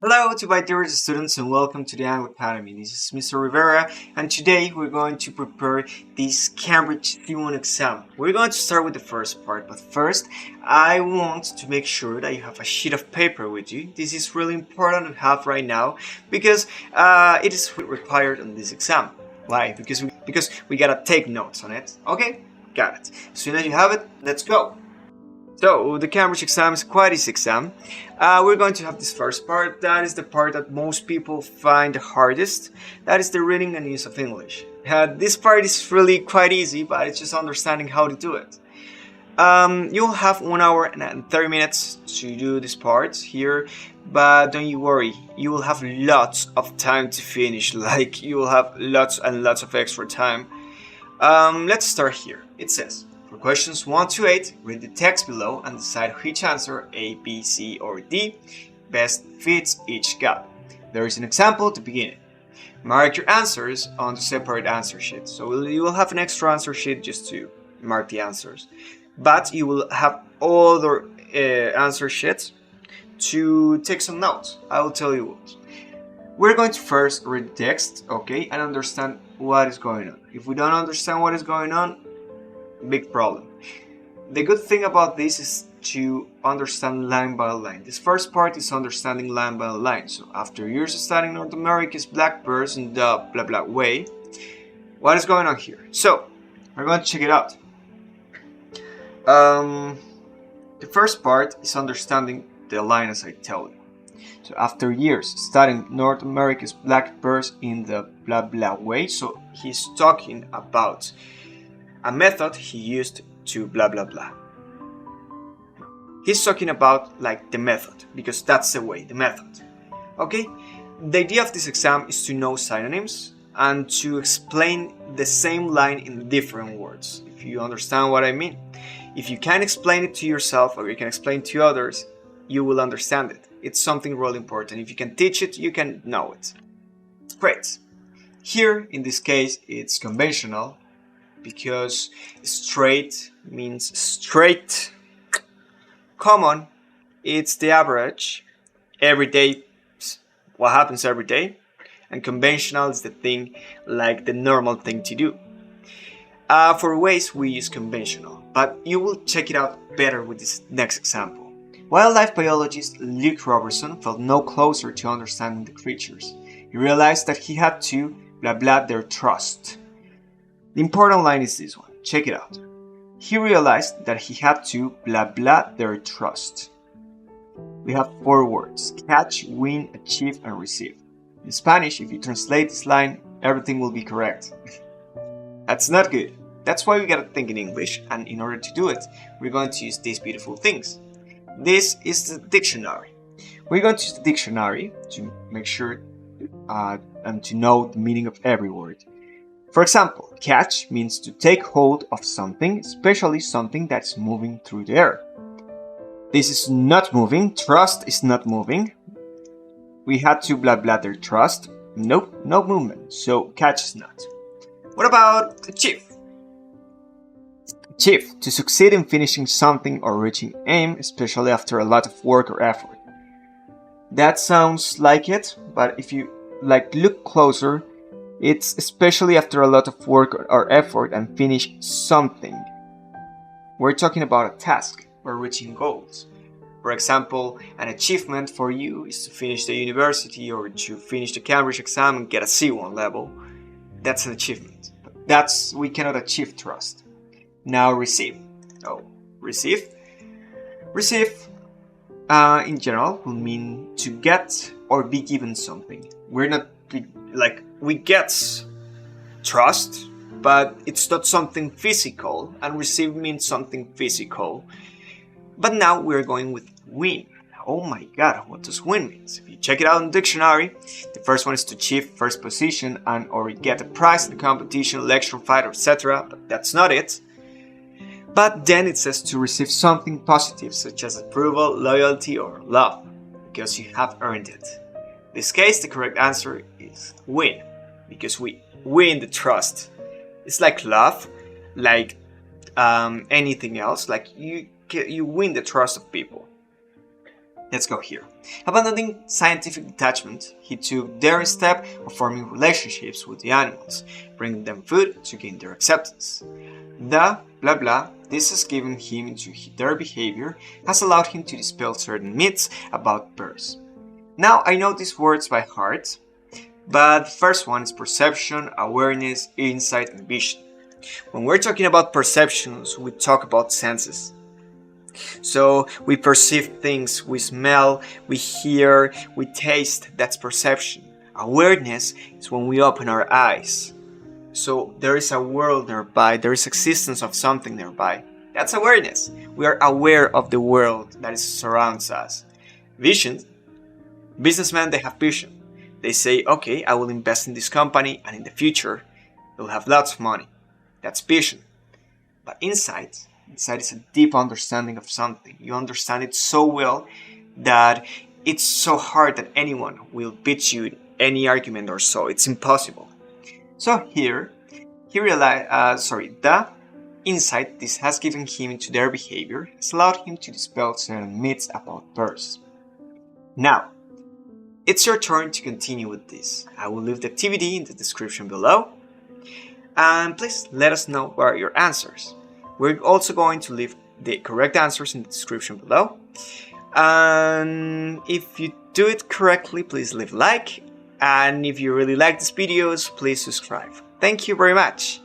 Hello to my dear students and welcome to the Anglo Academy. This is Mr. Rivera and today we're going to prepare this Cambridge C1 exam. We're going to start with the first part, but first I want to make sure that you have a sheet of paper with you. This is really important to have right now because it is required on this exam. Why? Because we gotta take notes on it. Okay? Got it. As soon as you have it, let's go. So, the Cambridge exam is quite easy exam. We're going to have this first part. That is the part that most people find the hardest. That is the reading and use of English. This part is really quite easy, but it's just understanding how to do it. You'll have 1 hour and 30 minutes to do this part here, but don't you worry, you will have lots of time to finish, like you will have lots and lots of extra time. Let's start here. It says, for questions 1 to 8, read the text below and decide which answer, A, B, C, or D, best fits each gap. There is an example to begin it. Mark your answers on the separate answer sheet. So you will have an extra answer sheet just to mark the answers. But you will have other answer sheets to take some notes. I will tell you what. We're going to first read the text, okay, and understand what is going on. If we don't understand what is going on, big problem. The good thing about this is to understand line by line. This first part is understanding line by line. So after years of studying North America's black birds in the blah blah way, what is going on here? So we're going to check it out. The first part is understanding the line as I tell you. So after years studying North America's black birds in the blah blah way, so he's talking about a method he used to blah blah blah. He's talking about like the method, because that's the way, the method. Okay? The idea of this exam is to know synonyms and to explain the same line in different words, if you understand what I mean. If you can explain it to yourself or you can explain it to others, you will understand it. It's something really important. If you can teach it, you can know it. Great. Here, in this case, it's conventional, because straight means straight. Common, it's the average. Every day, what happens every day. And conventional is the thing, like the normal thing to do. For ways, we use conventional, but you will check it out better with this next example. Wildlife biologist Luke Robertson felt no closer to understanding the creatures. He realized that he had to blah blah their trust. The important line is this one. Check it out. He realized that he had to blah blah their trust. We have 4 words: catch, win, achieve, and receive. In Spanish, if you translate this line, everything will be correct. That's not good. That's why we gotta think in English, and in order to do it, we're going to use these beautiful things. This is the dictionary. We're going to use the dictionary to make sure and to know the meaning of every word. For example, catch means to take hold of something, especially something that's moving through the air. This is not moving. Trust is not moving. We had to blah blah their trust. Nope, no movement. So catch is not. What about achieve? Achieve, to succeed in finishing something or reaching aim, especially after a lot of work or effort. That sounds like it, but if you look closer, it's especially after a lot of work or effort and finish something. We're talking about a task or reaching goals. For example, an achievement for you is to finish the university or to finish the Cambridge exam and get a C1 level. That's an achievement. But we cannot achieve trust. Now receive. Receive in general will mean to get or be given something. We're not we get trust, but it's not something physical, and receive means something physical. But now we're going with win. Oh my god, what does win mean? If you check it out in the dictionary, the first one is to achieve first position and or get a prize in the competition, election, fight, etc. But that's not it. But then it says to receive something positive, such as approval, loyalty, or love, because you have earned it. In this case, the correct answer is win, because we win the trust. It's like love, like anything else, like you win the trust of people. Let's go here. Abandoning scientific detachment, he took the daring step of forming relationships with the animals, bringing them food to gain their acceptance. The blah blah this has given him into their behavior, has allowed him to dispel certain myths about birds. Now I know these words by heart, but the first one is perception, awareness, insight, and vision. When we're talking about perceptions, we talk about senses. So we perceive things, we smell, we hear, we taste, that's perception. Awareness is when we open our eyes. So there is a world nearby, there is existence of something nearby. That's awareness. We are aware of the world that surrounds us. Vision. Businessmen, they have vision. They say, okay, I will invest in this company and in the future, they'll have lots of money. That's vision. But insight is a deep understanding of something. You understand it so well that it's so hard that anyone will beat you in any argument or so. It's impossible. So here, he realized, the insight this has given him into their behavior has allowed him to dispel certain myths about birds. Now, it's your turn to continue with this. I will leave the activity in the description below. And please let us know what are your answers. We're also going to leave the correct answers in the description below. And if you do it correctly, please leave a like. And if you really like these videos, please subscribe. Thank you very much.